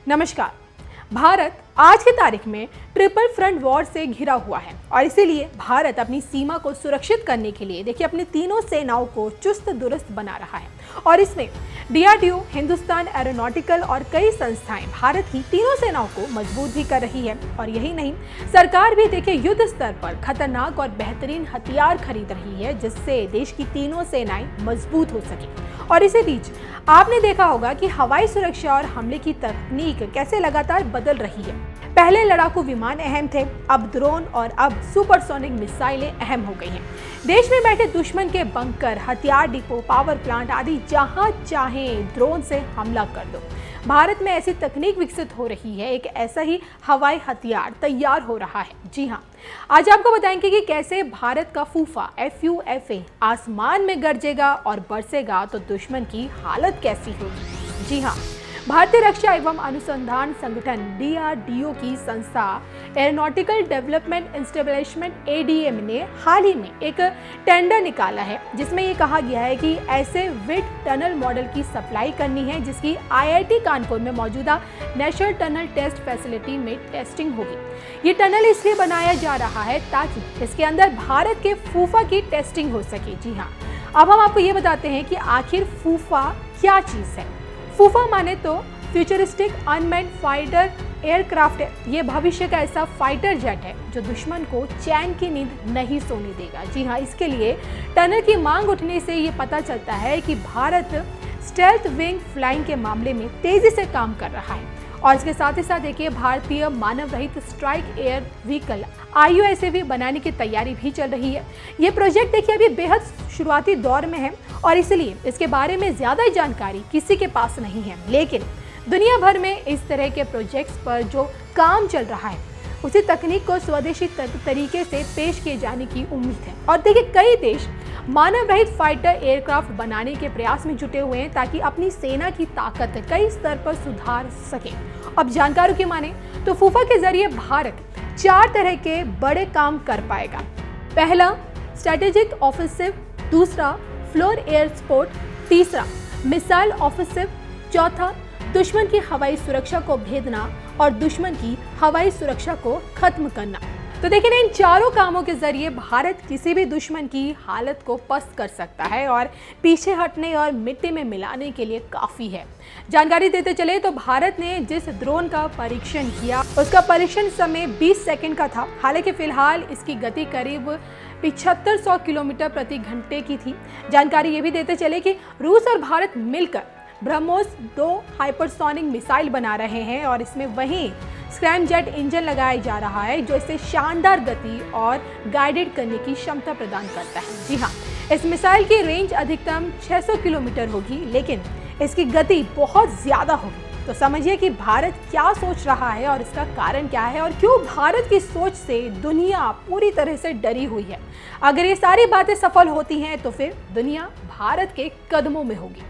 नमस्कार। भारत आज की तारीख में ट्रिपल फ्रंट वॉर से घिरा हुआ है और इसीलिए भारत अपनी सीमा को सुरक्षित करने के लिए देखिए अपनी तीनों सेनाओं को चुस्त दुरुस्त बना रहा है। और इसमें डीआरडीओ, हिंदुस्तान एरोनॉटिकल और कई संस्थाएं भारत की तीनों सेनाओं को मजबूत भी कर रही है। और यही नहीं, सरकार भी देखिए युद्ध स्तर पर खतरनाक और बेहतरीन हथियार खरीद रही है जिससे देश की तीनों सेनाएं मजबूत हो सके। और इसी बीच आपने देखा होगा कि हवाई सुरक्षा और हमले की तकनीक कैसे लगातार बदल रही है। पहले लड़ाकू विमान अहम थे, अब ड्रोन और अब सुपरसोनिक मिसाइलें अहम हो गई हैं। देश में बैठे दुश्मन के बंकर, हथियार डिपो, पावर प्लांट आदि जहां चाहें ड्रोन से हमला कर दो। भारत में ऐसी तकनीक विकसित हो रही है, एक ऐसा ही हवाई हथियार तैयार हो रहा है। जी हाँ, आज आपको बताएंगे कि कैसे भारत का फूफा FUFA आसमान में गरजेगा और बरसेगा तो दुश्मन की हालत कैसी होगी। जी हाँ, भारतीय रक्षा एवं अनुसंधान संगठन DRDO की संस्था एरोनॉटिकल डेवलपमेंट इंस्टेब्लिशमेंट ADM ने हाल ही में एक टेंडर निकाला है जिसमें ये कहा गया है कि ऐसे विड टनल मॉडल की सप्लाई करनी है जिसकी IIT कानपुर में मौजूदा नेशनल टनल टेस्ट फैसिलिटी में टेस्टिंग होगी। ये टनल इसलिए बनाया जा रहा है ताकि इसके अंदर भारत के फूफा की टेस्टिंग हो सके। जी हाँ, अब हम आपको ये बताते हैं कि आखिर फूफा क्या चीज़ है। फूफा माने तो फ्यूचरिस्टिक अनमैन्ड फाइटर एयरक्राफ्ट है। ये भविष्य का ऐसा फाइटर जेट है जो दुश्मन को चैन की नींद नहीं सोने देगा। जी हाँ, इसके लिए टनल की मांग उठने से ये पता चलता है कि भारत स्टेल्थ विंग फ्लाइंग के मामले में तेजी से काम कर रहा है। और इसके साथ ही साथ देखिए भारतीय मानव रहित स्ट्राइक एयर व्हीकल IUAV बनाने की तैयारी भी चल रही है। ये प्रोजेक्ट देखिए अभी बेहद शुरुआती दौर में है और इसलिए इसके बारे में ज़्यादा जानकारी किसी के पास नहीं है। लेकिन दुनिया भर में इस तरह के प्रोजेक्ट्स पर जो काम चल रहा है उसी तकनीक को स्वदेशी तरीके से पेश किए जाने की उम्मीद है। और देखिए कई देश मानव रहित फाइटर एयरक्राफ्ट बनाने के प्रयास में जुटे हुए हैं ताकि अपनी सेना की ताकत कई स्तर पर सुधार सके। अब जानकारों की माने तो फूफा के जरिए भारत 4 तरह के बड़े काम कर पाएगा। पहला, स्ट्रेटेजिक ऑफेंसिव, दूसरा फ्लोर एयर सपोर्ट, तीसरा मिसाइल ऑफेंसिव, चौथा दुश्मन की हवाई सुरक्षा को भेदना और दुश्मन की हवाई सुरक्षा को खत्म करना। तो देखिए इन चारों कामों के जरिए भारत किसी भी दुश्मन की हालत को पस्त कर सकता है और पीछे हटने और मिट्टी में मिलाने के लिए काफ़ी है। जानकारी देते चले तो भारत ने जिस ड्रोन का परीक्षण किया उसका परीक्षण समय 20 सेकंड का था। हालांकि फिलहाल इसकी गति करीब 7500 किलोमीटर प्रति घंटे की थी। जानकारी ये भी देते चले कि रूस और भारत मिलकर ब्रह्मोस 2 हाइपरसोनिक मिसाइल बना रहे हैं और इसमें वहीं स्क्रैमजेट इंजन लगाया जा रहा है जो इसे शानदार गति और गाइडेड करने की क्षमता प्रदान करता है। जी हाँ, इस मिसाइल की रेंज अधिकतम 600 किलोमीटर होगी लेकिन इसकी गति बहुत ज़्यादा होगी। तो समझिए कि भारत क्या सोच रहा है और इसका कारण क्या है और क्यों भारत की सोच से दुनिया पूरी तरह से डरी हुई है। अगर ये सारी बातें सफल होती हैं तो फिर दुनिया भारत के कदमों में होगी।